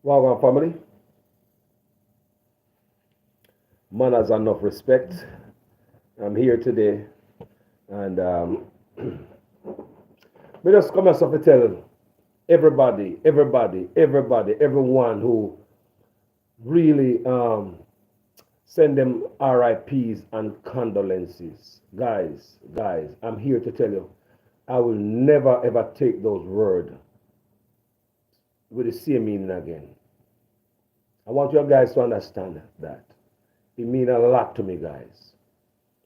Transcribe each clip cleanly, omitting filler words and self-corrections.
Welcome, family. Manners and enough respect. I'm here today, and we just come as to tell everybody, everyone who really send them RIPs and condolences. Guys, I'm here to tell you, I will never ever take those words with the same meaning again. I want you guys to understand that. It means a lot to me, guys.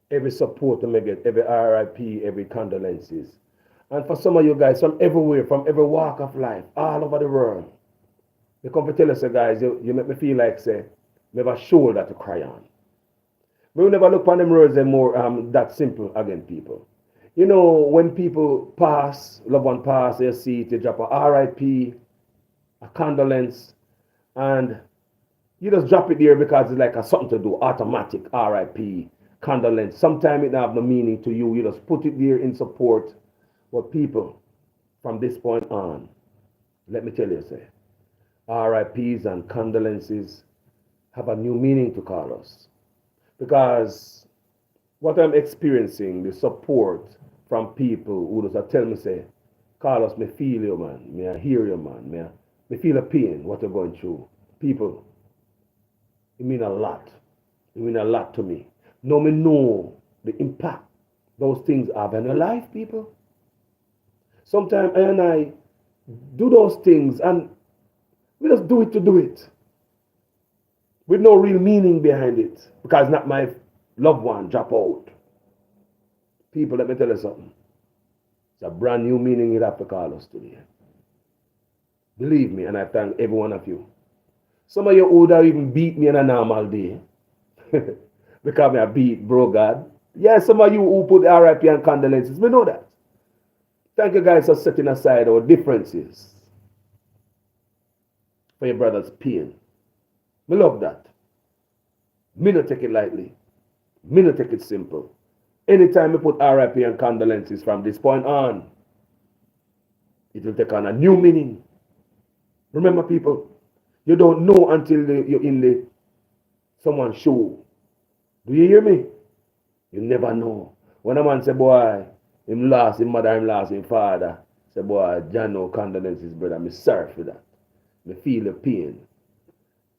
Every support to get, every RIP, every condolences. And for some of you guys from everywhere, from every walk of life, all over the world, they come to tell us, guys, you make me feel like, say, we have a shoulder to cry on. We will never look upon them words anymore that simple again, people. You know, when people pass, loved one pass, they see it, they drop a RIP, a condolence, and you just drop it there because it's like a something to do, automatic RIP, condolence. Sometimes it don't have no meaning to you. You just put it there in support. But people, from this point on, let me tell you, say, RIPs and condolences have a new meaning to call us. Because what I'm experiencing, the support from people who just tell me, say, Carlos, me feel you, man. Me I hear you, man. Me feel the pain, what you're going through. People, it mean a lot. It mean a lot to me. Now me know the impact those things have in your life, people. Sometimes I and I do those things and we just do it to do it. With no real meaning behind it. Because not my loved one drop out. People, let me tell you something. It's a brand new meaning it have to call us today. Believe me, and I thank every one of you. Some of you would have even beat me on a normal day. Because me a beat, bro God. Yeah, some of you who put RIP and condolences, we know that. Thank you guys for setting aside our differences for your brother's pain. We love that. Me not take it lightly. Me not take it simple. Anytime we put RIP and condolences from this point on, it will take on a new meaning. Remember, people, you don't know until you're in someone's shoe. Do you hear me? You never know. When a man say, boy, him lost him mother, him lost him father, say, boy, John, no condolences, brother. Me sorry for that. Me feel the pain.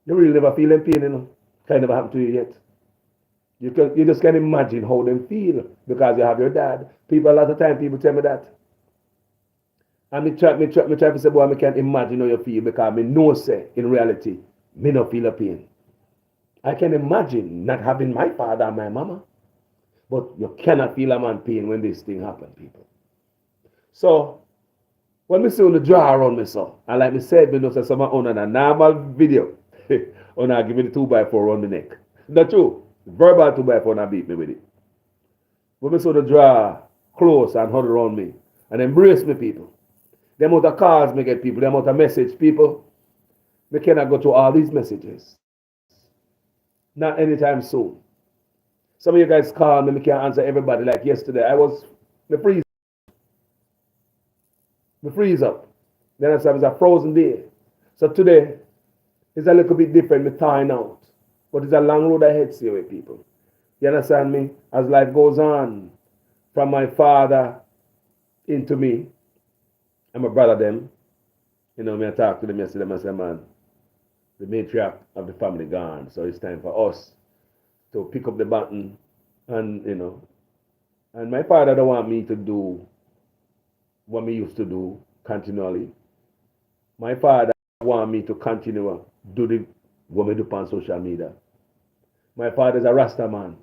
You really never feel the pain, you know? Kind never happened to you yet. You just can't imagine how them feel because you have your dad. People, a lot of time, people tell me that. And me try to say, boy, I can't imagine how you feel because me know, say, in reality, me no feel the pain. I can imagine not having my father and my mama. But you cannot feel a man pain when this thing happen, people. So, when we see on the draw around me, so, and like me said, me know say someone on a normal video, on I give me the 2x4 around the neck. Not true. Verbal 2x4 and beat me with it. When we saw the draw close and huddle around me, and embrace me, people. The amount of calls me get, people, the amount of message, people, we cannot go through all these messages. Not anytime soon. Some of you guys call me, I can't answer everybody. Like yesterday, me freeze up. Then I said it's a frozen day. So today, it's a little bit different, me tying out. But it's a long road ahead, see with people. You understand me? As life goes on, from my father into me, and my brother them, you know, me I talk to them yesterday, I say, man, the matriarch of the family gone. So it's time for us to pick up the baton and, you know, and my father don't want me to do what me used to do continually. My father want me to continue do what me do on social media. My father is a Rasta man.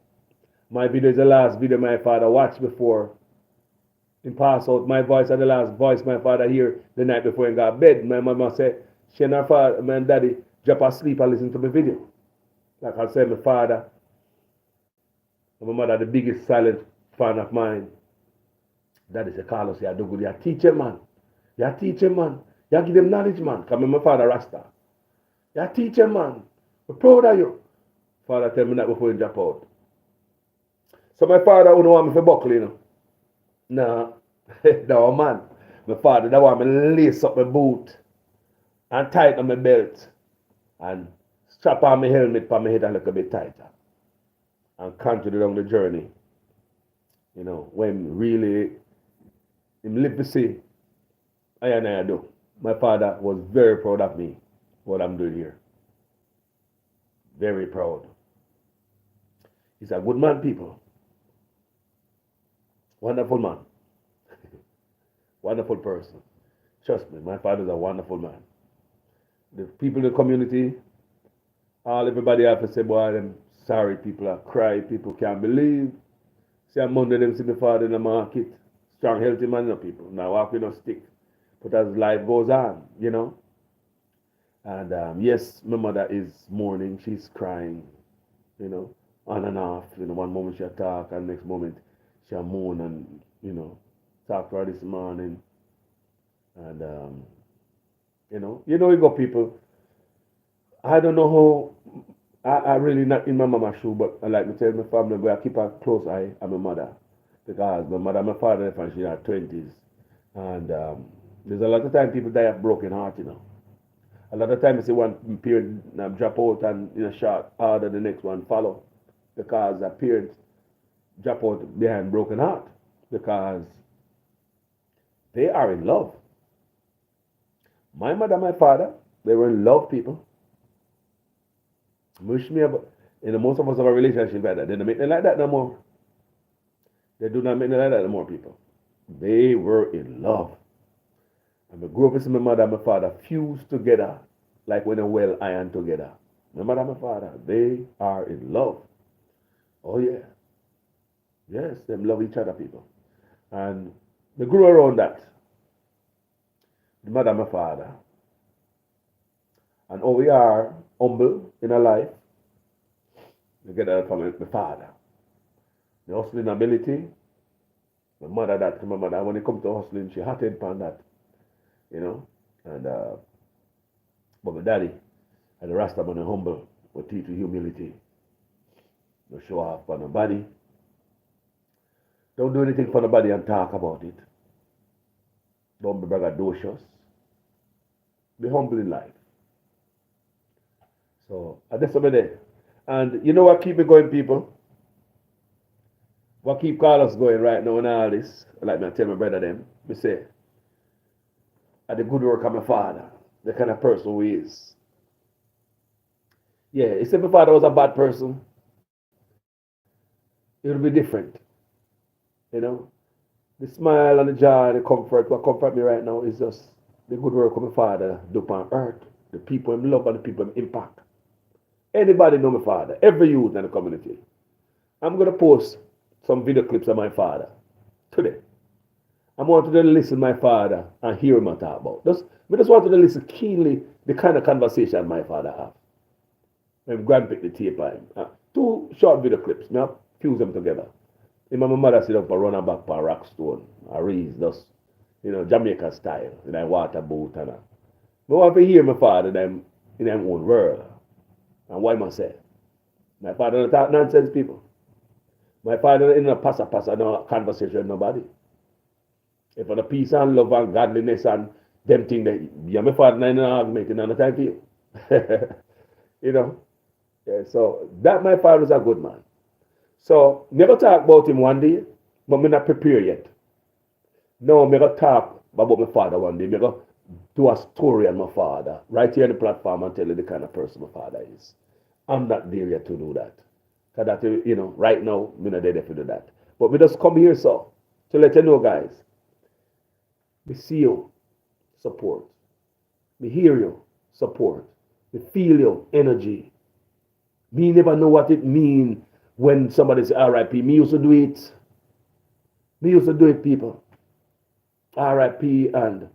My video is the last video my father watched before he passed out. My voice is the last voice my father hear the night before he got bed. My mama said, she and her father, my daddy, drop asleep and listen to my video. Like I said, my father and my mother, the biggest silent fan of mine. Daddy said, Carlos, you do good. You teach him, man. You teach him, man. You give him knowledge, man. Because my father Rasta. You teach him, man. We're proud of you. Father tell me that before he drop out. So my father wouldn't want me to buckle, you know. No. No, man. My father, that want me to lace up my boot and tighten my belt and strap on my helmet for my head a little bit tighter and continue down the journey. You know, when really in live to see I do. My father was very proud of me, what I'm doing here. Very proud. He's a good man, people. Wonderful man. Wonderful person. Trust me, my father's a wonderful man. The people in the community, everybody have to say, boy, them sorry, people are cry, people can't believe. See, on Monday, them see my father in the market. Strong, healthy man, you know, people. Now walk with no stick. But as life goes on, you know. And yes, my mother is mourning. She's crying, you know, on and off. You know, one moment she'll talk, and next moment she'll moan and, you know, talk to her this morning. And, you got people. I don't know how, I really not in my mama's shoe, but I like to tell my family, but I keep a close eye on my mother. Because my mother and my father left when she was in her 20s. And there's a lot of time people die of broken heart, you know. A lot of times I see one parent drop out and in a short order the next one follow. Because a parent drop out behind broken heart. Because they are in love. My mother and my father, they were in love, people. Wish me about, most of us have a relationship like that. They don't make it like that no more. They do not make it like that no more, people. They were in love. And I grew up with my mother and my father fused together like when a well iron together. My mother and my father, they are in love. Oh yeah. Yes, they love each other, people. And they grew around that. The mother and my father. And we are humble in our life. We get that from my father. The hustling ability. My mother, when it comes to hustling, she hearted upon that. You know? And but my daddy, and the Rasta man humble, will teach you humility. No show off for nobody. Don't do anything for nobody and talk about it. Don't be braggadocious. Be humble in life. So, that's over there. And you know what keep me going, people? What keep Carlos going right now in all this? Like I tell my brother them, me say, at the good work of my father, the kind of person who he is. Yeah, if my father was a bad person, it would be different. You know? The smile and the joy, the comfort, what comfort me right now is just the good work of my father do on earth, the people him love and the people him impact. Anybody know my father, every youth in the community. I'm going to post some video clips of my father today. I wanted to listen to my father and hear him talk about. We just wanted to listen keenly the kind of conversation my father have. When grandpick the tape on him. 2 short video clips. Me fuse them together. My mother sit up and run her back for a rock stone. A reeds, just, Jamaica style. In a water boat and that. I want to hear my father in their own world. And why must I say? My father don't talk nonsense, people. My father in a passa no conversation with nobody. If for the peace and love and godliness and them things that yeah, my father in an argument in another time for you. You know? Yeah, so that my father is a good man. So never talk about him one day, but me not prepare yet. No, me gonna talk about my father one day. Me gonna do a story on my father right here on the platform and tell you the kind of person my father is. I'm not there yet to do that. Because that, right now, I'm not there to do that. But we just come here so to let you know, guys. We see you, support. We hear you, support. We feel your energy. Me never know what it means when somebody says RIP. Me used to do it. Me used to do it, people. RIP and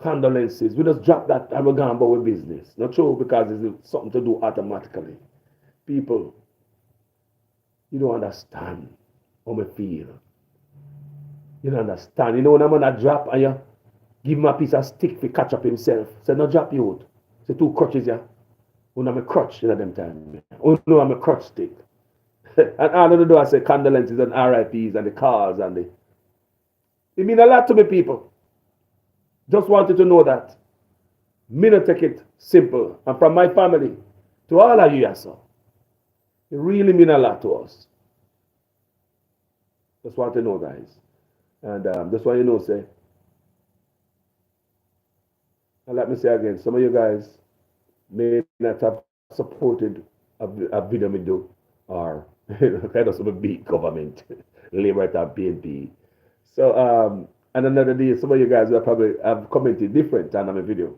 condolences. We just drop that and we're going about with business. Not true, because it's something to do automatically. People, you don't understand how I feel. You don't understand. You know when I'm on a drop and you give him a piece of stick to catch up himself. Say, no drop you out. Say 2 crutches, yeah. When I'm a crutch in them time. Oh no, I'm a crutch stick. And all of the do I say condolences and RIPs and the cars and the. It mean a lot to me, people. Just wanted to know that. Me not take it simple. And from my family to all of you, yes, sir. It really mean a lot to us. Just want to know, guys. And that's why you know, say, and let me say again, some of you guys may not have supported a video me do or kind of some big government, Labour at PNP. So, and another day, some of you guys will probably have commented different on my video.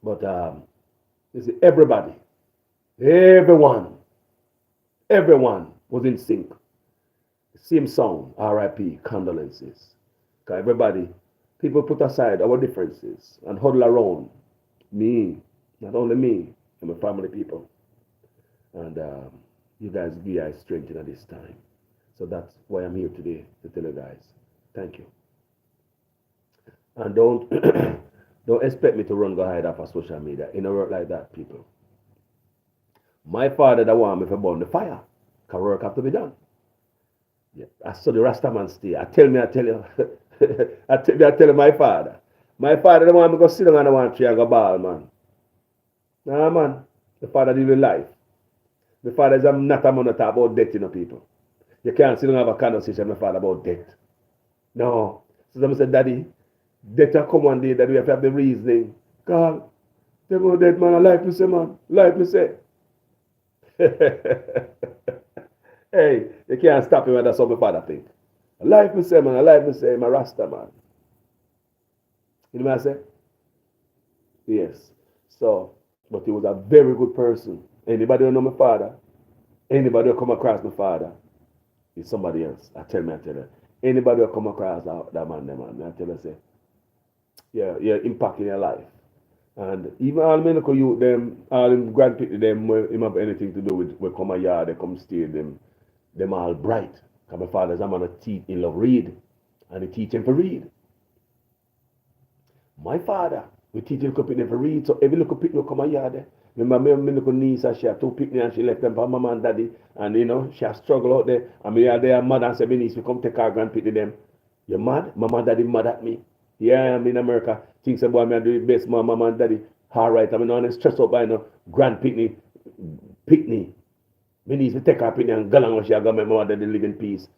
But you see, everyone, everyone was in sync. Same song, RIP, condolences. Because everybody, people put aside our differences and huddle around me, not only me, and my family people. And you guys give us strength at this time. So that's why I'm here today to tell you guys, thank you. And don't don't expect me to run go hide off of social media. It don't work like that, people. My father that want me to burn the fire. Cause work have to be done. Yeah. I saw the Rastaman stay. I tell you. I tell you my father. My father don't want me to go sit down and I want tree and go ball, man. Nah, man. The father deal with life. The father is not a man to talk about death, you know, people. You can't sit down and have a conversation with my father about death. No. So someone said, Daddy, death will come one day that we have to have the reasoning. God, they go dead, man. I like me say, man. Like me say. Hey, you can't stop him when that's what my father think. I like me say, man. I like me say, my Rasta, man. You know what I say? Yes. So, but he was a very good person. Anybody who know my father, anybody who come across my father, is somebody else. I tell you. Anybody who come across that man, I tell you, say, yeah, impact in your life. And even all medical youth, them, all them grandparents, them, him have anything to do with, come a yard, they come stay, them all bright. Because my father's a man to teach, he love read. And he teach him to read. My father, we teach him to read. So every little picnic come a yard. Remember, my little niece, she had two picnics and she left them for mama and daddy. And you know, she has struggled out there. And me there, mother and say, my niece, we come take our grandpicnic them. You mad? Mama and daddy mad at me. Yeah, I'm in America. Things about me, I do the best, my mama and daddy. All right, I'm not stressed out by no grand picnic. My niece, we take our picnic and go along, she got my mama and daddy live in peace.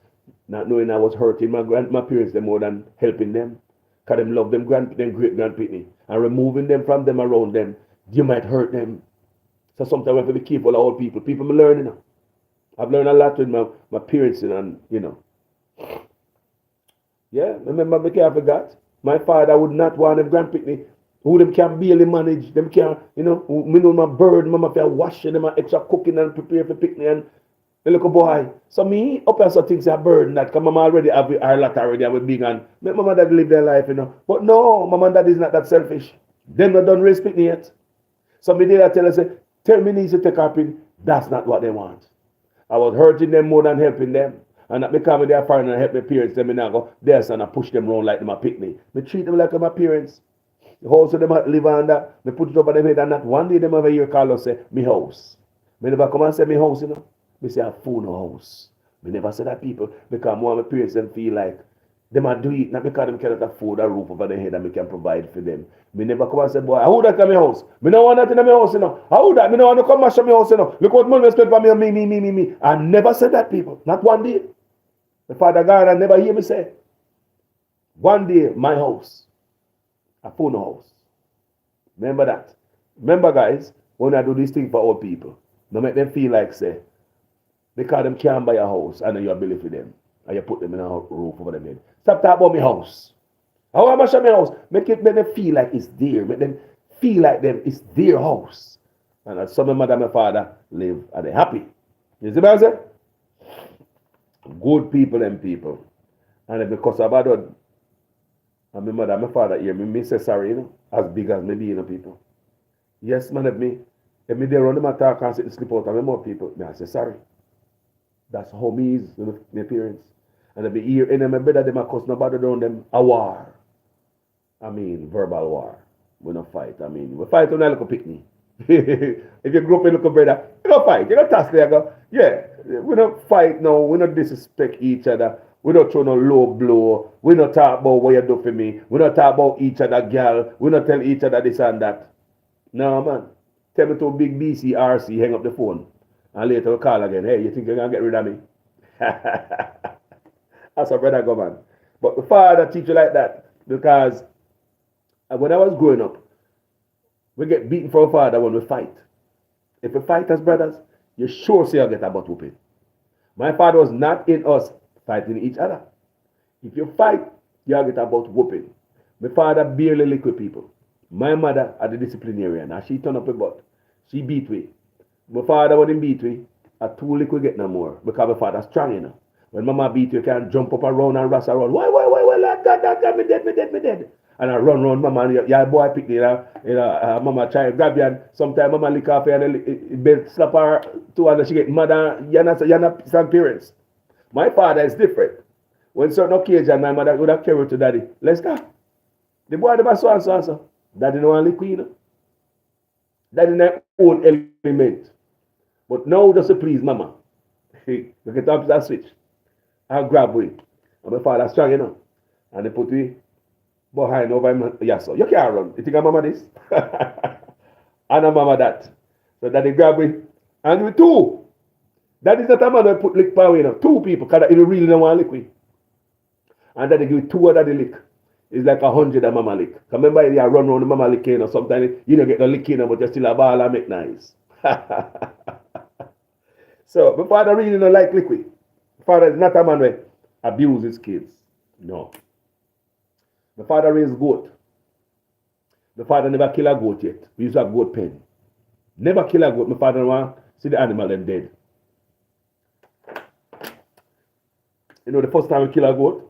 Not knowing I was hurting my parents them more than helping them. Because them love them great grandpicnic. And removing them from them around them, you might hurt them. So sometimes we have to be careful of old people. People are learning now. I've learned a lot with my parents and you know. Yeah, remember me can't forget. My father would not want them grandpicnic. Who them can barely manage. Them can, you know, me know my bird, mama feel washing them extra cooking and prepare for picnic and the little boy. So me up here so things are burden that because mama already have our lot already have a big and make mama dad live their life, you know. But no, mama and dad is not that selfish. Them not done raise picnic yet. So me did I tell her, say, tell me needs to take up in. That's not what they want. I was hurting them more than helping them. And that because they are foreign and help my parents, then me now go there and I push them around like them a picnic. Me treat them like my parents. The house of them live under, me put it over them head and not one day them ever hear call us say, me house. Me never come and say me house, you know. Me say I fool no house. Me never say that people because more of my parents them feel like them are do it not because them cannot afford a roof over their head and me can provide for them. Me never come and say, boy, how that come my house? Me no want that in my house, you know. How that? Me no want to come mash up my house, you know. Look what money spent for me. I never said that, people. Not one day. The Father God I never hear me say. One day, my house. A phone house. Remember that. Remember, guys, when I do this thing for old people, no make them feel like, say, because them can't buy a house and then you ability for them. And you put them in a roof over them head. Stop talking about my house. How am I showing my house? Make them feel like it's there. Make them feel like it's their house. And as some of my mother and my father live, and they happy. You see what I'm saying? Good people and people. And because of that, and my mother and my father hear me say sorry, you know, as big as me be, you know, people. Yes, man, if me there run them attack and sit and sleep out and more people, I say sorry. That's how me is with my parents. And if me hear any of my brother, them a cuss nobody around them, a war. I mean, verbal war. We don't fight. I mean, we fight on a little picnic. If you grow up a little brother, you don't fight. You don't task there, go, yeah, we don't fight, no, we don't disrespect each other. We don't throw no low blow. We don't talk about what you do for me. We don't talk about each other, girl. We don't tell each other this and that. No, man. Tell me to big BCRC, hang up the phone. And later we call again. Hey, you think you're going to get rid of me? That's a brother go, man. But the father teach you like that. Because when I was growing up, we get beaten for our father when we fight. If we fight as brothers, you sure say you'll get a butt whooping. My father was not in us fighting each other. If you fight, you'll get a butt whooping. My father barely lick with people. My mother at the disciplinarian, and she turn up a butt. She beat me. My father wouldn't beat me. A two lick we get no more. Because my father strong, you know. When mama beat you, you can't jump up around and rush around. Why, that, me dead. And I run around, mama, and your boy pick me, mama try to grab you, and sometimes mama lick off you, and the slap her too, and she get mad, and you're not some parents. My father is different. When certain occasion, my mother would have carried to daddy. Let's go. The boy, them so and so and so. Daddy no one lick you, you know. Daddy not own element. But now just to please mama. We get up that switch. I'll grab with. And my father strong, you know. And they put me behind over him. Yeah, so you can't run. You think I'm mama this? And I'm mama that. So daddy grab me. And with two. That is not a man that put lick power, you know. Two people, because he really don't want to lick me. And then they give two other the lick. It's like 100 of mama lick. Remember, you run around the mama lick, you know, sometimes you don't get the lick, you know, but you still a ball and make nice. So, my father really don't like liquid. My father is not a man who abuse his kids. No. My father raised goat. My father never kill a goat yet. We used to have goat pen. Never kill a goat. My father don't want to see the animal and dead. You know the first time we kill a goat?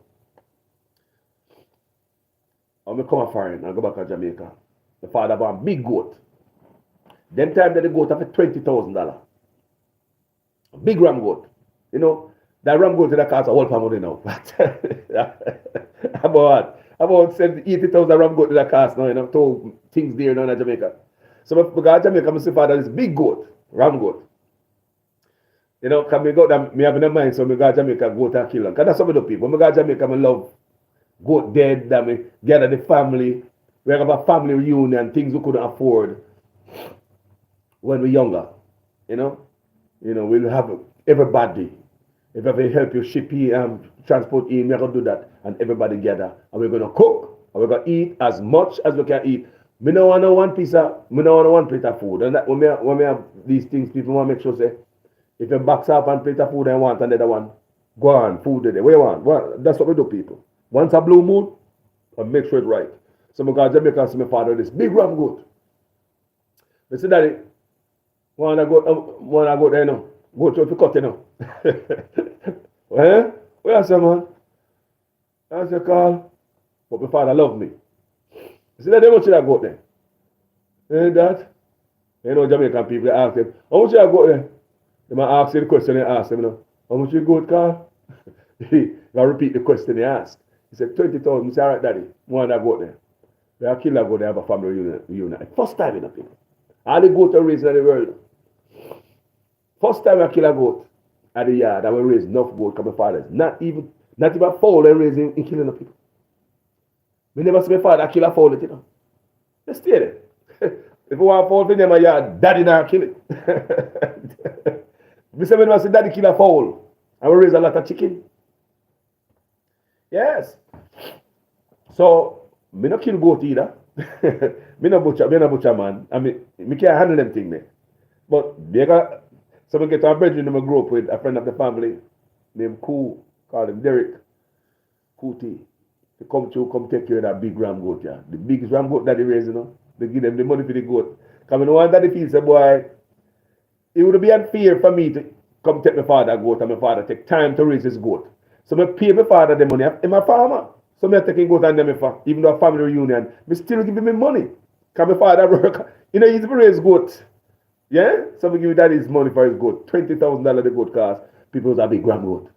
I come foreign and go back to Jamaica. The father bought a big goat. Them time that the goat have $20,000. A big ram goat. You know, that ram goat that cost a whole family now. about 80,000 ram goat that cost now, you know, two things there now in Jamaica. So I go to Jamaica, I say, father, this big goat, ram goat. You know, because I go there, I have in mind, so I go to Jamaica, goat and kill them. Because that's some of the people. When I go to Jamaica, I love goat dead, that we gather the family. We have a family reunion, things we couldn't afford when we're younger. You know, we'll have everybody. If I can help you ship in, transport in, we're going to do that. And everybody gather. And we're going to cook. And we're going to eat as much as we can eat. We don't want one plate of food. And that, when we have these things, people want to make sure, say, if you box up and plate of food and want another one, go on, food there. What you want? Well, that's what we do, people. Once a blue moon, I make sure it's right. So I go to Jamaica and see my father this big ram goat. I say, Daddy, wanna go there now? Go to the cut, you know. Well, where I say, man? I say, Carl, but my father loved me. I said, Daddy, how much should I go there? And that, you know, Jamaican people ask them, how much should I go there? They might ask you the question they ask them, you know, how much you go, Carl? He repeat the question they ask. He said, 20,000. I said, all right, Daddy, one I go there. They are killer go there, have a family reunion. First time in the people. All the goat are raised in the world. First time I kill a goat at the yard, I will raise enough goat because my father is not even fowl and raising in killing the people. We never see my father kill a fowl, you know. They stay there. If you want a fowl in my yard, Daddy not kill it. We say when I see Daddy kill a fowl, I will raise a lot of chicken. Yes. So, me no kill goat either. me no butcher man. I mean, me can't handle them things there. But so we get to a brethren I grew up with, a friend of the family, named Koo, called him Derek, Kuti. They come take care of that big ram goat, yeah. The biggest ram goat that they raise, you know. They give them the money for the goat. Because when one daddy feels, say, boy, it would be unfair for me to come take my father goat and my father take time to raise his goat. So I pay my father the money. I'm a farmer. So I take goat and them for, even though a family reunion, I still give him money. Because my father work, you know, he's to raise goat. Yeah? So we give that his money for his goat. $20,000 the goat cost. People was a big ram goat.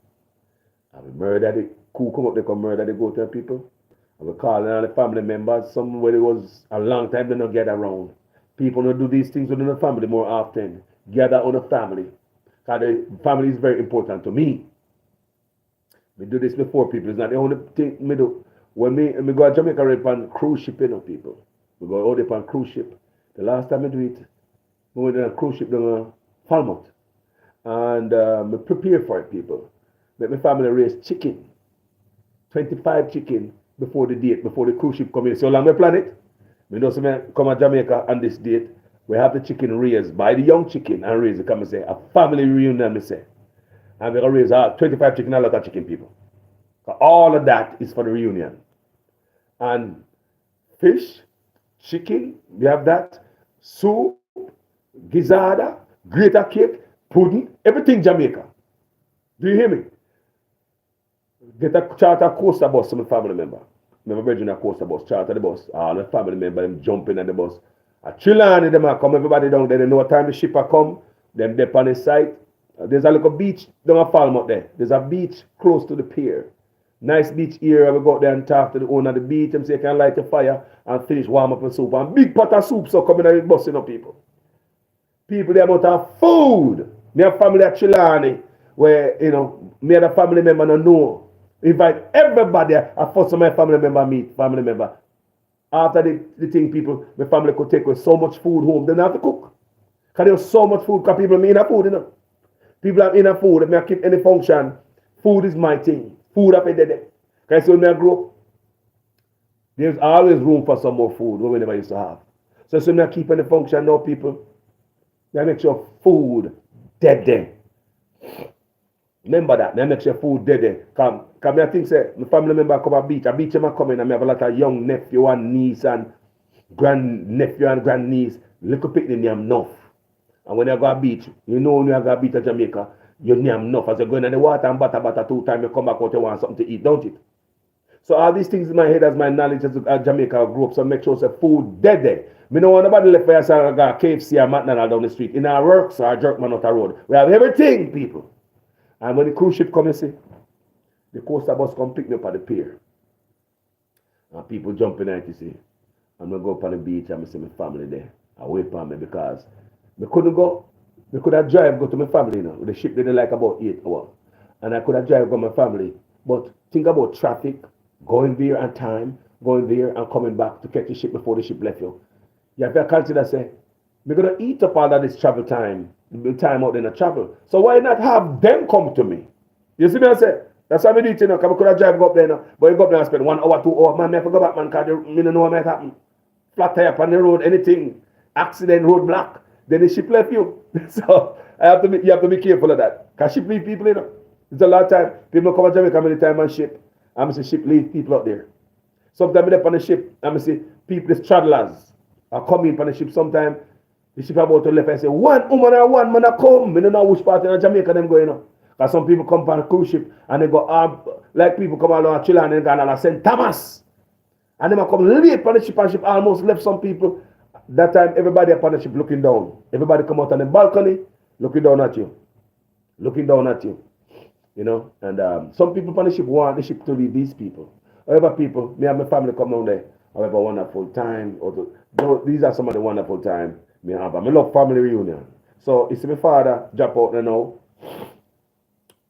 And we murder the Koo come up, they come murder the goat and people. And we call all the family members. Somewhere it was a long time they don't get around. People don't do these things within the family more often. Gather on a family. Because the family is very important to me. Me do this before people. It's not the only thing me do. When me go to Jamaica, right on cruise ship, you know, people. We go out there on cruise ship. The last time I do it, we went on a cruise ship down Falmouth. And me prepare for it, people. Make my family raise chicken. 25 chicken before the date, before the cruise ship come in. So long we plan it. We know some come to Jamaica on this date. We have the chicken raised by the young chicken and raise it. Come and say a family reunion, me say. And we're going to raise 25 chicken, a lot of chicken, people. All of that is for the reunion. And fish, chicken, we have that. Soup, gizzarda, grater cake, pudding, everything Jamaica. Do you hear me? Get a charter coaster bus to my family member. My brethren a coaster bus, charter the bus. All the family member them jumping at the bus. A Chilani them a come, everybody down there. They know what time the ship a come. Them dip on the site. There's a little beach down a Falmouth there. There's a beach close to the pier. Nice beach area. We go out there and talk to the owner of the beach. Them say you can light a fire and finish warm up a soup. And big pot of soup so coming out the bus, you know, people. People they about have food. Me have family at Chilani where, you know, me and a family member don't know. Invite everybody. I first my family member meet, family member. After the thing, people, my family could take with so much food home. They don't have to cook. Because there's so much food because people have enough food, you know. People have enough food. If I keep any function, food is my thing. Food up in there. Because when I grow up, there's always room for some more food what we never used to have. So when I keep any function now, people, I make sure food dead there. Remember that. I make sure food dead there. Come I think say my family member come a beach. A beach them come in and I have a lot of young nephew and niece and grand nephew and grand niece. Little picnic name enough. And when you go to the beach, you know when you go to the beach at Jamaica, you name enough. As you go in the water and butter 2 times, you come back out, you want something to eat, don't you? So all these things in my head as my knowledge as Jamaica grew up, so make sure the food dead there. Me no want nobody left for us to go KFC or McDonald's down the street. In our works or Jerkman out the road. We have everything, people. And when the cruise ship come, you see, the coaster bus come pick me up at the pier. And people jump in it, you see. And we go up on the beach and I see my family there. I wait for me because we couldn't go. We could have drive go to my family, you know. The ship did like about 8 hours. And I could have drive go to my family. But think about traffic, going there and time, going there and coming back to catch the ship before the ship left you. You have to consider, say, we're going to eat up all of this travel time, the time out in the travel. So why not have them come to me? You see me I say? That's how we do it, you know, because we could have drive go up there, you know. But you go up there and spend 1 hour, 2 hours. Man, I have to go back, man, because I don't know what might happen. Flat tire up on the road, anything. Accident, road block. Then the ship left you. So you have to be careful of that. Because ship leave people, you know. It's a lot of time. People come to Jamaica many time on ship. I'm say ship leave people out there. Sometimes they're on the ship, I'm say people, the travelers are coming on the ship. Sometimes the ship about to left and say, 1 woman or 1 man are come. I don't know which part in Jamaica them going on. Because some people come on a cruise ship and they go, like people come along Chile and they go to St. Thomas. And they come late on the ship and ship almost left some people. That time everybody upon the ship looking down. Everybody come out on the balcony looking down at you. Looking down at you. You know, and some people on the ship want the ship to leave these people. However, people, me and my family come down there. I have a wonderful time. These are some of the wonderful time me have. I love family reunion. So it's my father drop out there now.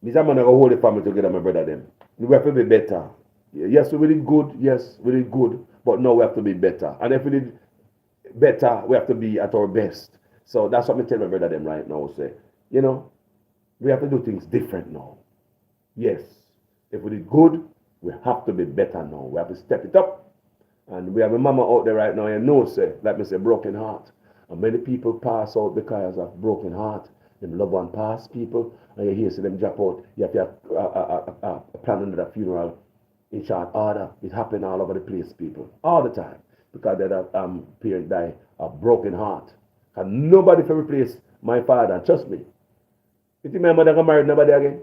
This I'm gonna hold the family together, my brother them. We have to be better. Yes, we did good. Yes, we did good. But now we have to be better. And if we did better, we have to be at our best. So that's what I tell my brother them right now. Say, you know, we have to do things different now. Yes, if we did good, we have to be better now. We have to step it up. And we have a mama out there right now, you know, say, like me say, broken heart. And many people pass out because of broken heart. Them loved one pass people, and you hear see them drop out. You have to plan another funeral in short order. It happen all over the place, people, all the time, because their parent die of broken heart. And nobody can replace my father. Trust me. You think my mother can marry nobody again?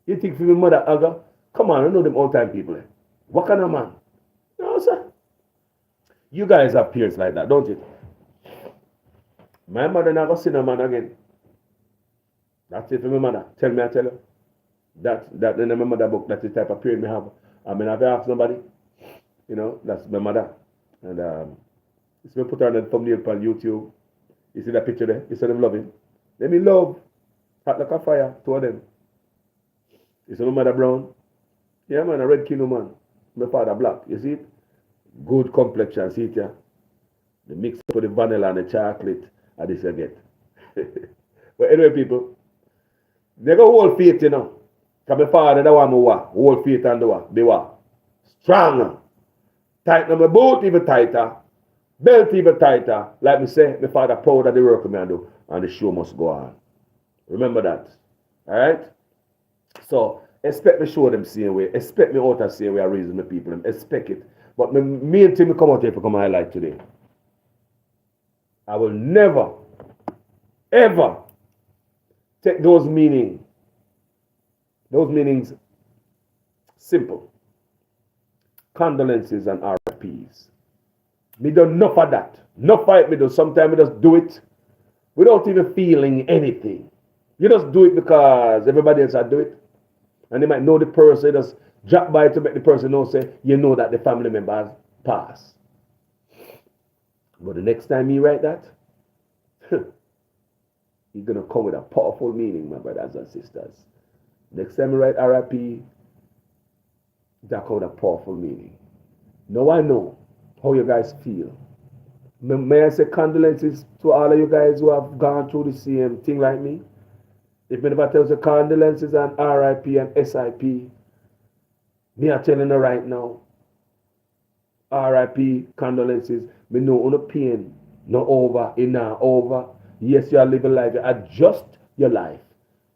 You think for my mother again? Come on, I know them old time people. What kind of man? No, sir. You guys have parents like that, don't you? My mother never seen a man again. That's it for my mother. Tell me, I tell you. That in my mother book, that's the type of parent me have. I mean, I've asked somebody, you know, that's my mother. And it's me put her on the thumbnail on YouTube. You see that picture there? You see them loving. Let me love. Hot like a fire, two of them. You see my mother brown. Yeah, man, a red kilo, man. My father black. You see it? Good complexion, see it, yeah? The mix up with the vanilla and the chocolate, and this I get. But anyway, people, they go hold faith, you know. Because my father, that one, hold faith and do what? Be what? Strong. Tighten my boot even tighter. Belt even tighter. Like me say, my father proud of the work me I do. And the show must go on. Remember that. Alright? So, expect me show them same way. Expect me out the same way I raise my people. Expect it. But my main thing me come out here to come highlight today. I will never, ever take those meanings simple. Condolences and RIPs. Me do enough of that. Enough fight me do. Sometimes me just do it without even feeling anything. You just do it because everybody else do it. And they might know the person, just drop by to make the person know, say, you know that the family members pass. But the next time you write that, you're going to come with a powerful meaning, my brothers and sisters. Next time you write RIP, that come with a powerful meaning. Now I know how you guys feel. May I say condolences to all of you guys who have gone through the same thing like me? If me never tells you condolences and RIP and SIP, me are telling you right now, RIP, condolences, me know no pain, no over, it not over. Yes, you are living life, you adjust your life.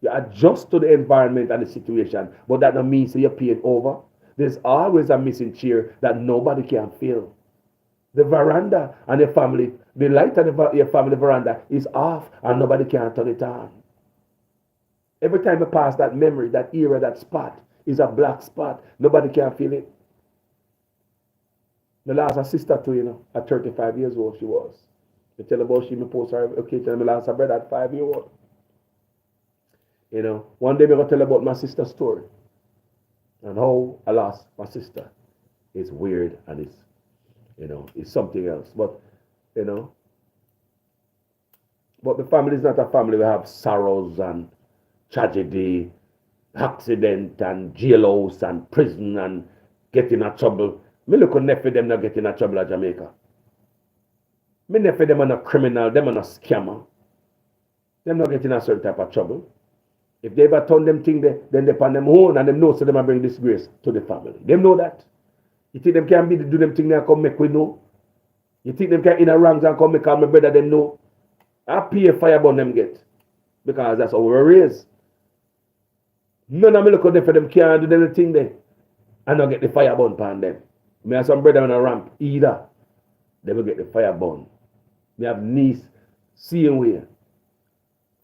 You adjust to the environment and the situation, but that don't mean say your pain over. There's always a missing chair that nobody can fill. The veranda and your family, the light on your family veranda is off and nobody can turn it on. Every time I pass that memory, that era, that spot is a black spot. Nobody can feel it. The last a sister too, you know, at 35 years old she was. I tell about she me post her occasion, my last a brother at 5 years old. You know, one day me gonna tell about my sister's story. And how I lost my sister. It's weird and it's, you know, it's something else. But, you know, but the family is not a family. We have sorrows and tragedy, accident and jailhouse and prison and getting in trouble. Me look at nephew them not getting in trouble at Jamaica. Me nephew them are not criminal, them are not scammer. Them not getting a certain type of trouble. If they ever turn them thing there, then they pan them own and them know so them are bring disgrace to the family. Them know that. You think them can be do them thing there and come make we know? You think them can in a ranks and come make all my brother them know? I pay a fire burn them get. Because that's how we're raised. None of me look at them for them can't do them thing there. And not get the fire burn upon them. Me have some brother on a ramp either. They will get the fire burn. Me have niece, same way.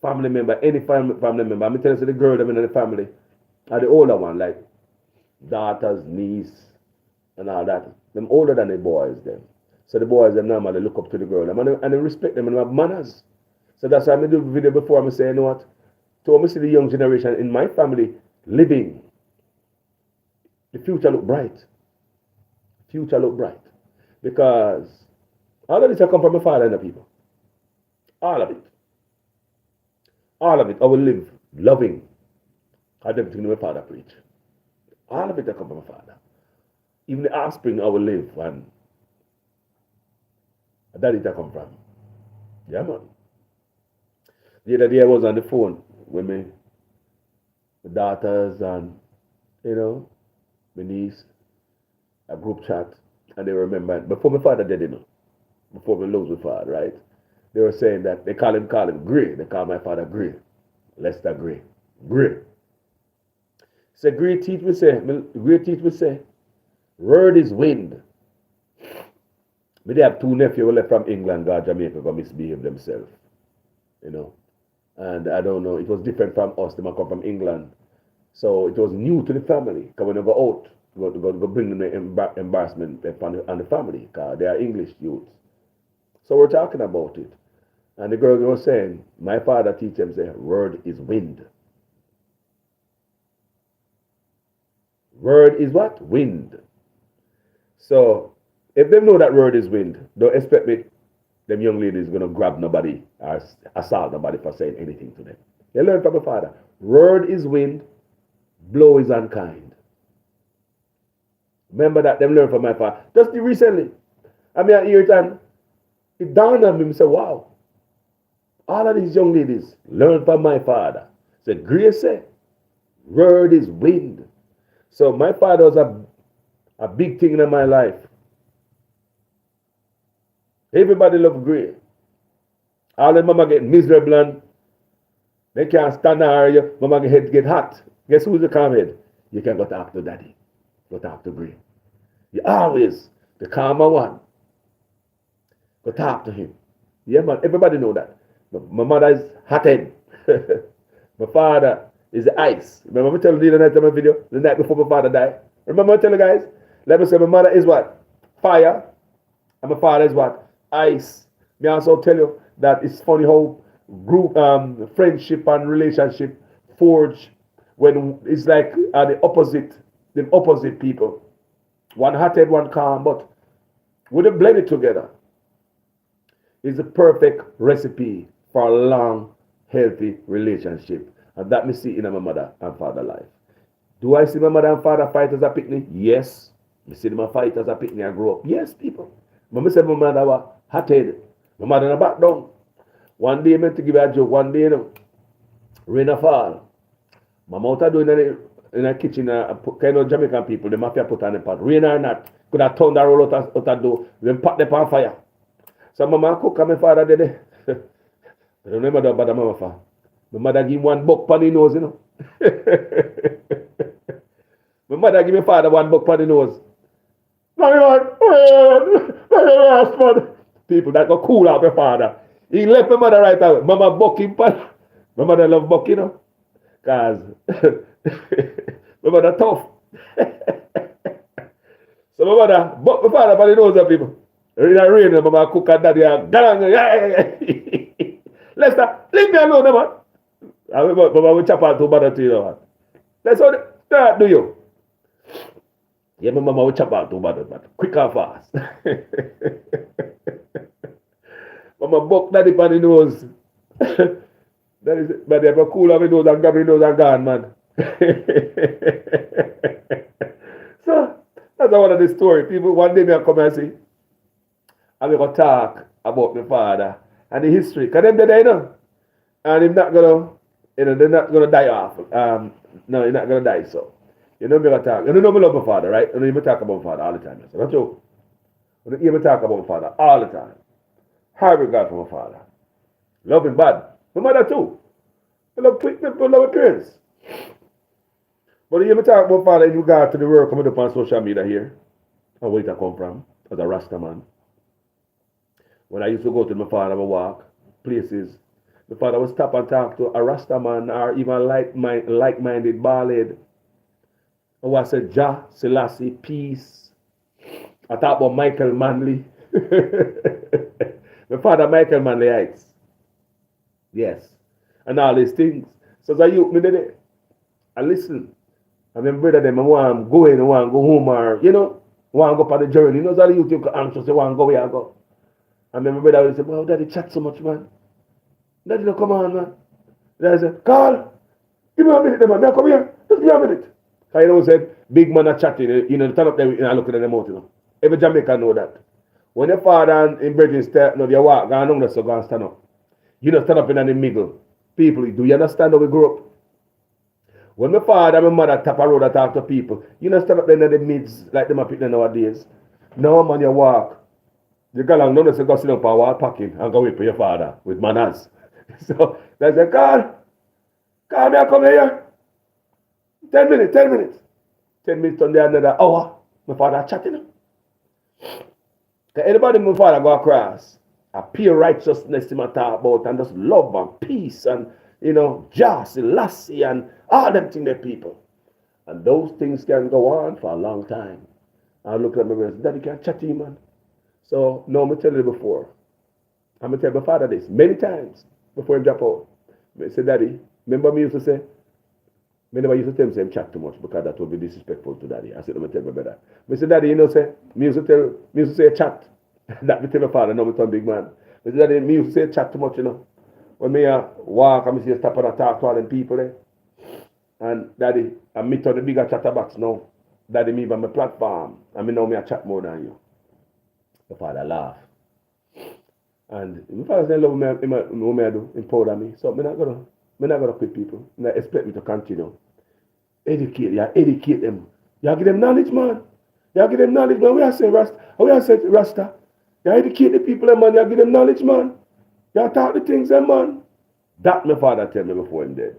Family member, any family member. I'm telling you the girl them in the family are the older one, like daughters, niece, and all that. Them older than the boys them. So the boys them normally look up to the girl and they respect them and have manners. So that's why I do the video before I say, you know what? So I see the young generation in my family living. The future look bright. Future look bright. Because all of this have come from my father and the people. All of it. All of it. I will live loving. I do everything my father preach. All of it have come from my father. Even the offspring I will live and that it have come from. Yeah, man. The other day I was on the phone with my daughters and, you know, my niece, a group chat, and they remember, before my father did, you know, before we lose my father, right? They were saying that, they call him Gray. They call my father Gray. Lester Gray. Gray. So Gray teach me say, word is wind. But they have two nephews who left from England, go to Jamaica, go misbehave themselves. You know. And I don't know, it was different from us. They might come from England. So it was new to the family. Because when they go out, go bring them the embarrassment on the family. Because they are English youths. So we're talking about it. And the girl was saying, my father teach them, say, word is wind. Word is what? Wind. So if they know that word is wind, don't expect me, them young ladies going to grab nobody or assault nobody for saying anything to them. They learn from my father. Word is wind, blow is unkind. Remember that them learn from my father. Just recently, I mean, I hear it and it dawned on me. I say, wow, all of these young ladies learn from my father. Say, grace, word is wind. So my father was a big thing in my life. Everybody love Grace. All the mama get miserable and they can't stand there. Mama head get hot. Guess who's the calm head? You can go talk to daddy. Go talk to Grace. You always the calmer one. Go talk to him. Yeah, man. Everybody know that. My mother is hot head. My father is the ice. Remember I tell you the night of my video, the night before my father died. Remember I tell you guys? Let me say my mother is what? Fire. And my father is what? Ice. Me also tell you that it's funny how group friendship and relationship forge when it's like the opposite people. One hearted, one calm, but with them blend it together. It's the perfect recipe for a long, healthy relationship. And that me see in my mother and father life. Do I see my mother and father fight as a picnic? Yes. I see them fight as a picnic and grow up. Yes, people. Mama said my mother was hot-headed. My mother in back down. One day I meant to give her a joke. One day, rain a fall. Mama out doing in the kitchen, kind of Jamaican people, the mafia put on the pot. Rain or not, could have turned the roll out the door, then pot them on fire. So mama cook and my father did it. I don't remember that about the mama for. My mother give him one buck on the nose, My mother give my father one buck on the nose. People that go cool out my father. He left my mother right away. Mama buck him. My mother love buck, Because my mother tough. So my mother buck my father by the nose of people. In the rain, mama cook and daddy and Lester, leave me alone, man. Mama will chop out to mother to you, man. That's how that do you. Yeah, my mama will chop out to mother, but quick and fast. Mama buck daddy by the nose. That is, but they have cool on the nose and grab the nose and gone, man. So, that's one of the story. People, one day me come and say, I'm going to talk about my father and the history. Because them there, and he's not going to, they're not going to die off. No, he's not going to die, so. Me going to talk. You know me love my father, right? You know me talk about my father all the time. So, that's true. You hear me talk about my father all the time. High regard for my father. Love him bad. My mother too. I love my parents. But you hear me talk about my father in regard to the work coming up on social media here. And where it come from as a Rasta man. When I used to go to my father, I walk places. My father would stop and talk to a Rasta man or even like-minded bald-head. I was say, Jah, Selassie, peace. I talk about Michael Manley. My father, Michael Manley Heights. Yes. And all these things. So as you me did it. I listen. I mean, brother, them, I want to go in, I want to go home, or, want to go on the journey. All the youth you anxious, you want to go where I go. And then my brother would say, well, daddy chat so much, man. Daddy, no, come on, man. Daddy said, Carl, give me a minute, man. Now come here. Just give me a minute. I said, big man are chatting, turn up there and look at them out, Every Jamaican know that. When your father and brethren start, they walk, go on, so go and stand up. You don't stand up in the middle. People, do you understand how we grew up? When my father and my mother tap a road and talk to people, you don't stand up there in the midst like them are picking nowadays. No, man, you walk. You go along, no, so go sit up and walk packing and go wait for your father with manners. So they say, Carl, may I come here? 10 minutes. 10 minutes on the another hour. My father chatting. Anybody my father go across, a pure righteousness him talk about, and just love and peace and, Jah, Selassie and all them things that people. And those things can go on for a long time. I look at my brother, Daddy can't chat to you, man. So, no, I'm going to tell you before. I'm going to tell my father this many times before he drop out. I say, Daddy, remember me used to say, me never used to tell him chat too much because that would be disrespectful to Daddy. I said, I'm going to tell my brother. I said, Daddy, me used to say chat. That me tell my father, no, me turn big man. I said, Daddy, me used to say chat too much, When me walk, I see stop and talk to all them people there. And Daddy, I meet on the bigger chatterbox now. that him even my platform. I mean now me I chat more than you. The father laugh. And my father said love me, I do, him proud of me. So me not gonna quit people. Me not expect me to continue. Educate them. You give them knowledge, man. You give them knowledge, man. We are saying Rasta. You educate the people, man. You give them knowledge, man. You talk the things, man. That my father tell me before him dead.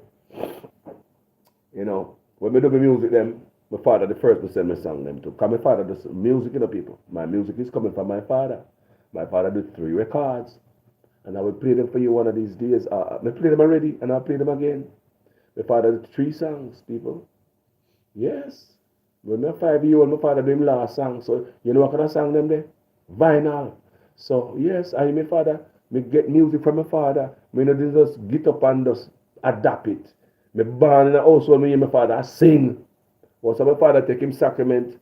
You know, when me do the music, them, my father, the first person me sang them to. Because my father does music, people. My music is coming from my father. My father did 3 records. And I will play them for you one of these days. I play them already, and I'll play them again. My father did 3 songs, people. Yes. When I 5-year-old, my father did him last song. So, you know what kind of song them there? Vinyl. So, yes, I my father. Me get music from my father. Me not just get up and just adapt it. Me born in a house where me and my father sing. Once my father take him sacrament,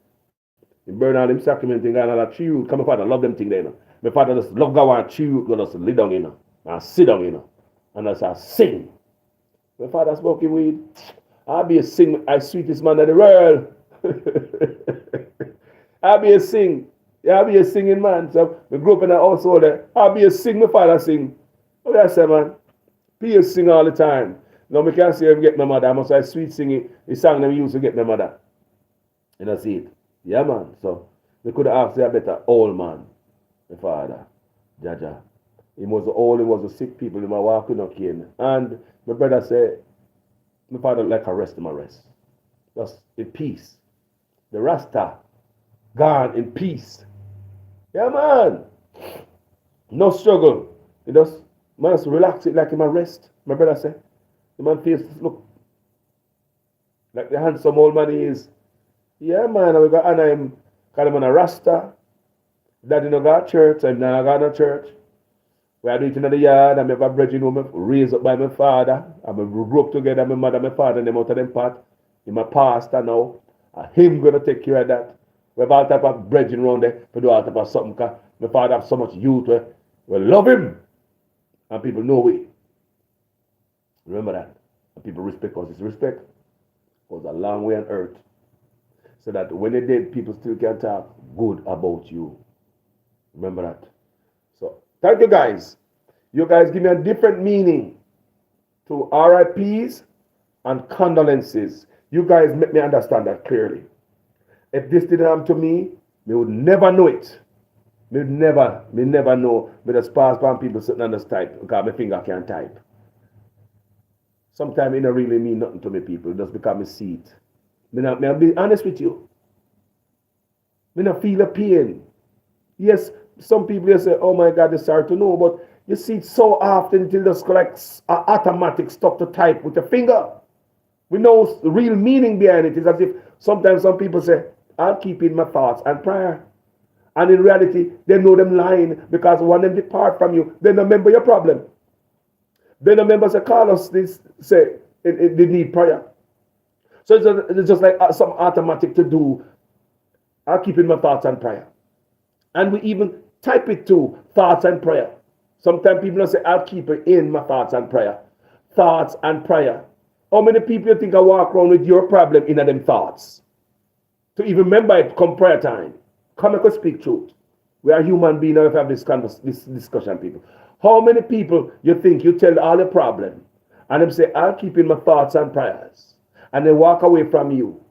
he burn all him sacrament and all that chew. Because my father love them thing there, you know. My father just love go and chew, go just lay down, you know. And sit down, you know. And I say, sing. My father smoking weed. I'll be a sing, I sweetest man in the world. I'll be a sing. Yeah, I'll be a singing man. So we grew up in a household there. I'll be a sing, my father sing. What I say, man? Be a sing all the time. Now me can't say I get my mother. I must have sweet singing. The song them used to get my mother. And I see it. Yeah, man. So we could have asked a better old man. My father. Jaja. He was old, he was a sick people. He was walking no cane. And my brother said, my father like a rest in my rest. Just in peace. The Rasta gone in peace. Yeah, man. No struggle. You just man just relax it like in my rest. My brother said. The man face look like the handsome old man he is. Yeah, man, we got honor him, call him on a Rasta. Daddy no got church, I'm not got no church. We are doing it in the yard, and I have a brethren who raised up by my father. And we grew up together, my mother, my father, and them out of them part. He's my pastor now. And him gonna take care of that. We have all type of brethren around there to do all type of something. Cause my father have so much youth. We love him. And people know we. Remember that. And people respect us. It's respect. Goes a long way on earth. So that when they dead, people still can talk good about you. Remember that. So, thank you guys. You guys give me a different meaning to RIPs and condolences. You guys make me understand that clearly. If this didn't happen to me, we would never know it. Me never know. Me just pass by people sitting on the type because my finger can't type. Sometimes it don't really mean nothing to me, people. Just because I see it. I'll be honest with you. I don't feel a pain. Yes, some people say, oh my God, it's hard to know, but you see it so often until it's like automatic stuff to type with your finger. We know the real meaning behind it. It's as if sometimes some people say, I'll keep in my thoughts and prayer. And in reality, they know them lying because when them depart from you, they don't remember your problem. They don't remember, say, call us, this, say, they need prayer. So it's just like some automatic to do. I'll keep in my thoughts and prayer. And we even type it to thoughts and prayer. Sometimes people don't say, I'll keep it in my thoughts and prayer. Thoughts and prayer. How many people you think I walk around with your problem in them thoughts? To even remember it come prayer time. Come and speak truth. We are human beings now if we have this discussion, people. How many people you think you tell all the problem and them say, I'll keep in my thoughts and prayers, and they walk away from you?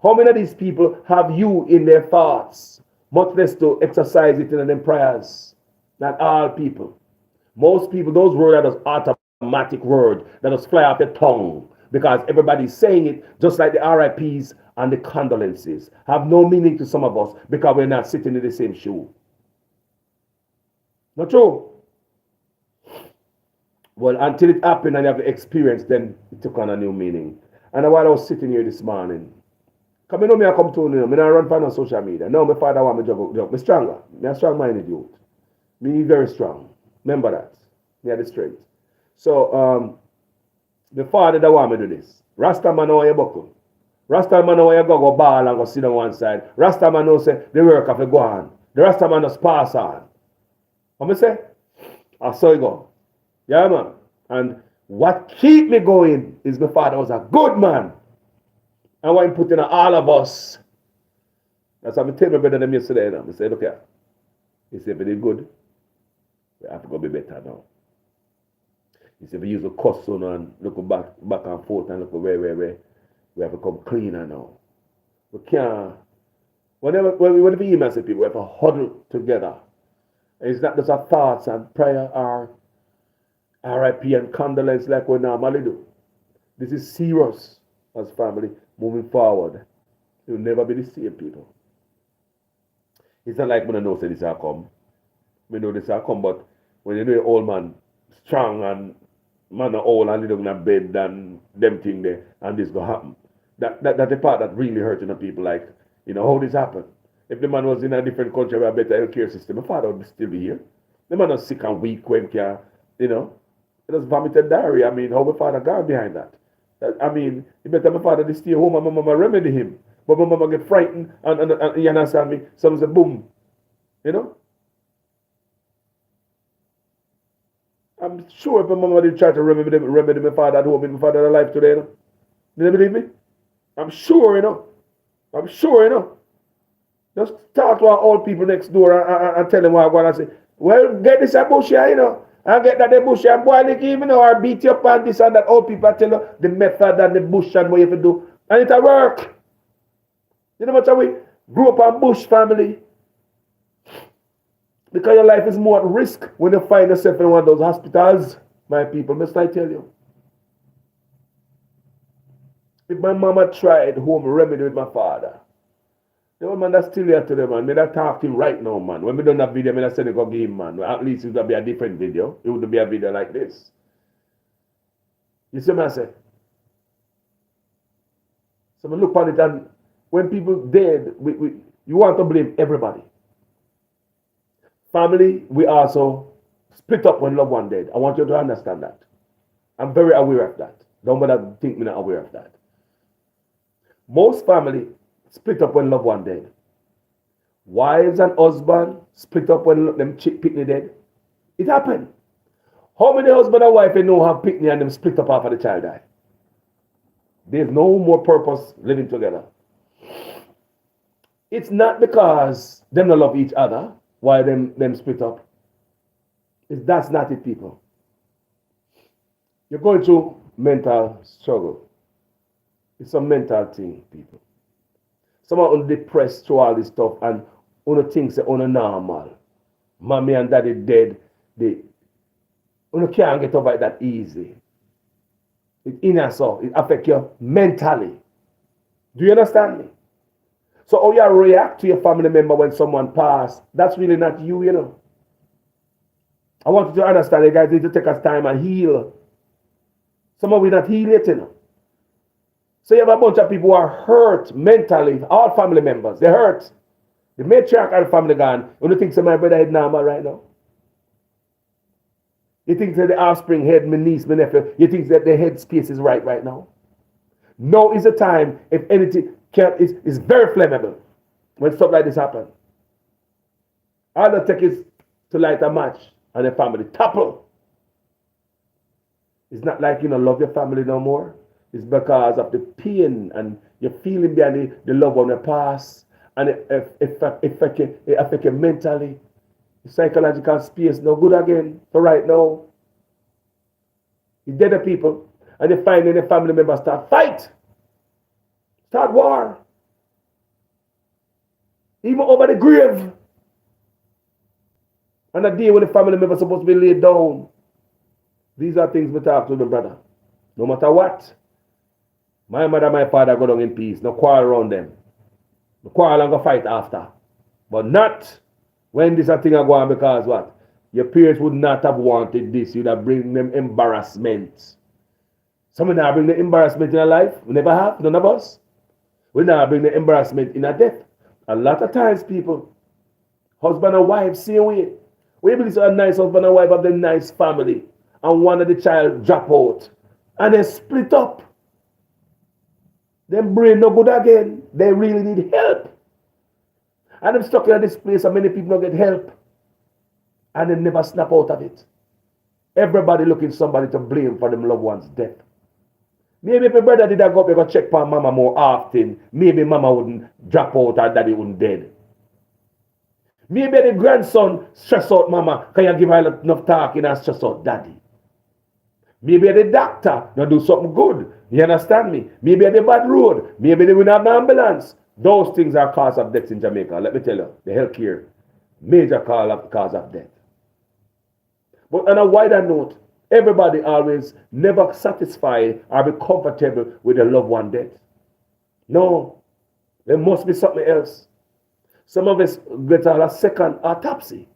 How many of these people have you in their thoughts, much less to exercise it in their prayers? Not all people. Most people, those words are just automatic words that just fly off their tongue because everybody's saying it, just like the RIPs and the condolences have no meaning to some of us because we're not sitting in the same shoe. Not true? Well, until it happened and you have the experience, then it took on a new meaning. And while I was sitting here this morning, because I know me I come to you, I don't run for no social media. No, my father want me to jog. I'm stronger. I'm a strong-minded youth. Me very strong. Remember that. Me have the strength. So, the father that want me to do this. Rasta man know you buckle. Rasta man know you go ball and go sit on one side. Rasta man know say the work have to go on. The Rasta man just pass on. What I say? I saw you go. Yeah, man. And what keep me going is my father was a good man. And what he put in all of us That's what I tell my brother them yesterday. You know? I said, look here. He said, if it is good, we have to go be better now. He said, if we use a cuss on and look back and forth and look where, we have to come cleaner now. We can't, whenever we email people, we have to huddle together. And it's not just our thoughts and prayer or RIP and condolence like we normally do. This is serious as family moving forward. You'll never be the same people. It's not like when I know say this will come. We know this will come, but when you know an old man strong and man are old and little in a bed and them thing there and this go happen. That's the part that really hurting the people, like, you know, how this happened. If the man was in a different country with a better healthcare system, my father would still be here. The man was sick and weak when can, you know, it was vomited diarrhea. I mean, how my father got behind that? I mean, it better my father to stay home and my mama remedy him. But my mama get frightened and you understand me? Some say boom. You know? I'm sure if my mama did try to remedy my father at home, if my father alive today, you know? Do you believe me? I'm sure, you know. I'm sure, you know. Just talk to our old people next door and tell them what I'm going to say. Well, get this a bush here, you know. And get that the bush and boil the game, you know, or beat you up and this and that. Old people tell you the method and the bush and what you have to do. And it'll work. You know what we grew up a bush family. Because your life is more at risk when you find yourself in one of those hospitals, my people, must I tell you. If my mama tried home remedy with my father, the old man that's still here today, man, me that talk to him right now, man. When we done that video, me that send it go give him, man. At least it would be a different video. It would be a video like this. You see what I say? So I look on it, and when people dead, you want to blame everybody. Family, we also split up when loved one dead. I want you to understand that. I'm very aware of that. Don't bother think me not aware of that. Most family split up when loved one dead. Wives and husband split up when them chick picnic dead. It happened. How many husband and wife you know have picnic and them split up after the child died? There's no more purpose living together. It's not because them don't love each other why them split up. That's not it, people. You're going through mental struggle. It's a mental thing, people. Someone depressed through all this stuff and one thinks they're normal. Mommy and daddy dead. They can't get over it that easy. It affects you mentally. Do you understand me? So how you react to your family member when someone passed, that's really not you, you know. I want you to understand, you guys need to take us time and heal. Some of we not heal yet, you know. So you have a bunch of people who are hurt mentally, all family members, they hurt. The matriarch of the family gone. You don't think my brother is normal right now? You think that the offspring head, my niece, my nephew, you think that the head space is right now? Now is the time, if anything, it's very flammable when stuff like this happens. All it takes is to light a match and the family topple. It's not like you don't love your family no more. It's because of the pain and you're feeling behind the loved one that passed, and it affects you mentally. The psychological space no good again for right now. You dead people, and you find any family members start fight, start war, even over the grave. And the day when the family member is supposed to be laid down. These are things we talk to the brother. No matter what. My mother, my father go down in peace. No quarrel around them. No quarrel and go fight after. But not when this a thing are going because what? Your parents would not have wanted this. You'd have bring them embarrassment. Some now bring the embarrassment in a life. We never have. None of us. We now bring the embarrassment in a death. A lot of times people, husband and wife, same way. We believe a nice husband and wife have the nice family. And one of the child drop out. And they split up. Them brain no good again. They really need help. And I'm stuck in this place and many people don't get help. And they never snap out of it. Everybody looking somebody to blame for them loved ones' death. Maybe if my brother did go up there go check for mama more often, maybe mama wouldn't drop out or daddy wouldn't dead. Maybe the grandson stress out mama, can you give her enough talking and stress out daddy? Maybe the doctor not do something good. You understand me? Maybe the bad road. Maybe they will have an ambulance. Those things are cause of death in Jamaica. Let me tell you, the healthcare, major cause of death. But on a wider note, everybody always never satisfied or be comfortable with their loved one death. No, there must be something else. Some of us get a second autopsy.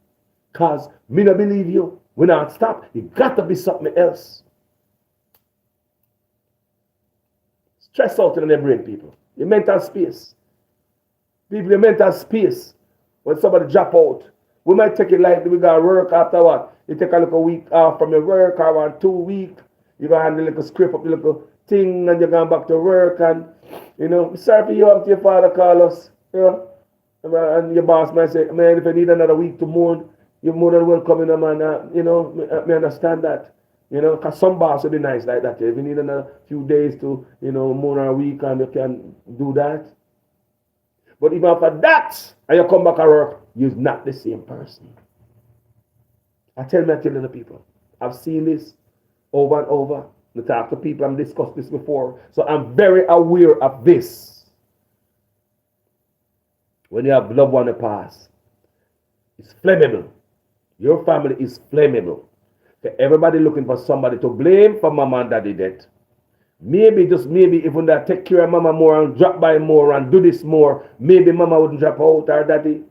Because me not believe you. We not stop. It got to be something else. Stress out in the brain, people. Your mental space. People, your mental space. When somebody drop out, we might take it like we got to work after what? You take a little week off from your work or 1 2 weeks. You got to handle a little scrape up, a little thing, and you're going back to work. And, you know, sorry for you up to your father, Carlos. You know, and your boss might say, man, if you need another week to mourn, you're more than welcome, you know, man. You know, me understand that. You know, because some boss will be nice like that. If you need another few days to, you know, mourn a week and you can do that. But even after that, and you come back to work, you're not the same person. I'm telling the people, I've seen this over and over. I talk to people, I've discussed this before. So I'm very aware of this. When you have loved one that pass, it's flammable. Your family is flammable. Everybody looking for somebody to blame for mama and daddy death. Maybe, just maybe, even that take care of mama more and drop by more and do this more, maybe mama wouldn't drop out or daddy.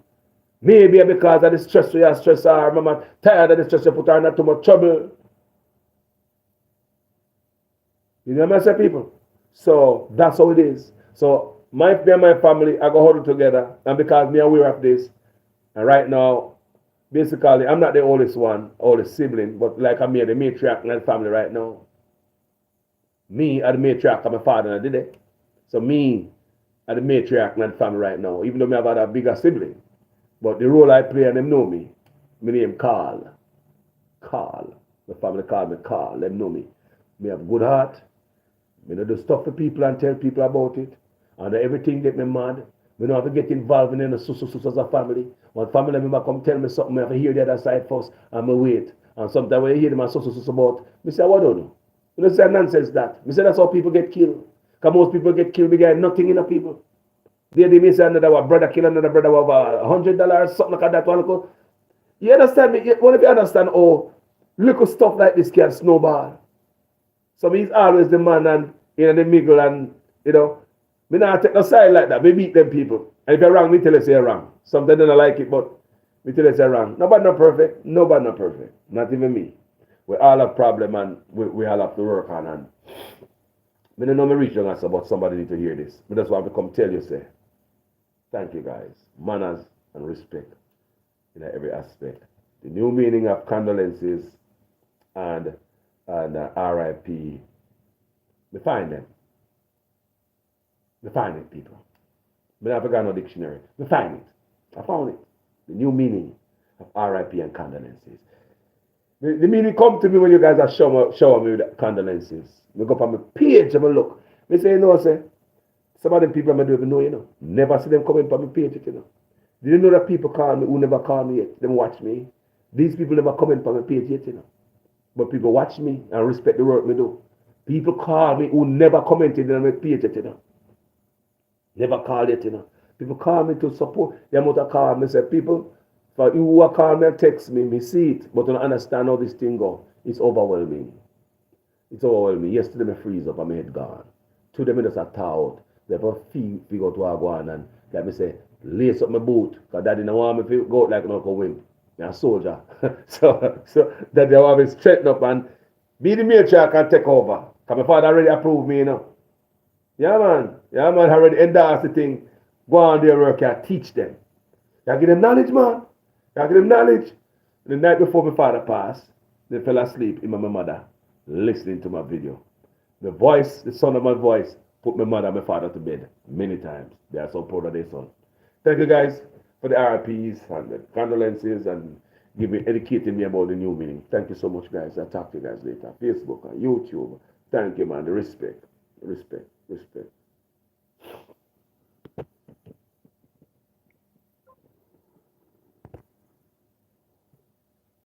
Maybe because of the stress you stress her, mama tired of the stress you put her in too much trouble. You know what I say, people? So that's how it is. So me and my family, I go huddle together, and because me aware of this, and right now, basically, I'm not the oldest one, oldest sibling, but like I'm the matriarch in the family right now. Me, I'm the matriarch of my father, and I did it. So me, I'm the matriarch in the family right now, even though I have a bigger sibling. But the role I play, and them know me. My name Carl. Carl. My family call me Carl. Them know me. Me have good heart. Me know do stuff for people and tell people about it. And everything get me mad. We don't have to get involved in any as a family. When family member come tell me something, I have to hear the other side first and I wait. And sometimes when I hear them and about, I say, what do you know? You don't say nonsense that. I say that's how people get killed. Because most people get killed because nothing in the people. They may say another one, brother kill another brother with $100, something like that. You understand me? What if you understand, oh, little stuff like this can snowball. So he's always the man and in the middle and, you know, me not take no side like that. We beat them people. And if you're wrong, me tell you say you're wrong. Sometimes they don't like it, but me tell you say you're wrong. Nobody not perfect. Nobody not perfect. Not even me. We all have problem and we all have to work on. And I don't know me reach young but somebody need to hear this. I just want to come tell you, say, thank you guys. Manners and respect in every aspect. The new meaning of condolences and RIP. We find them. We find it, people. I never got no dictionary. We find it. I found it. The new meaning of RIP and condolences. The meaning come to me when you guys are showing me the condolences. We go up on my page and I look. I say, you know, say, some of them people I don't even know, you know. Never see them coming on my page, you know. Did you know that people call me who never call me yet? Them watch me. These people never comment on my page yet, you know. But people watch me and respect the work me do. People call me who never commented on my page yet, you know. Never call it, you know. People call me to support. They might call me, say, people, for you who call me and text me, me see it, but I don't understand how this thing go. It's overwhelming. It's overwhelming. Yesterday, me freeze up and my head gone. Today, me just a out. They have a figure out where I go on and let me say, lace up my boot, because daddy don't want me to go out like an uncle wimp. I'm a soldier. so that they want me to straighten up and be the matriarch and take over. Because my father already approved me, you know. Yeah, man. Yeah, man. Already endorsed the thing. Go on their work and teach them. You give them knowledge, man. You give them knowledge. The night before my father passed, they fell asleep in my mother listening to my video. The voice, the sound of my voice, put my mother and my father to bed many times. They are so proud of their son. Thank you guys for the RIPs and the condolences and educating me about the new meaning. Thank you so much, guys. I'll talk to you guys later. Facebook and YouTube. Thank you, man. The respect. respect, respect.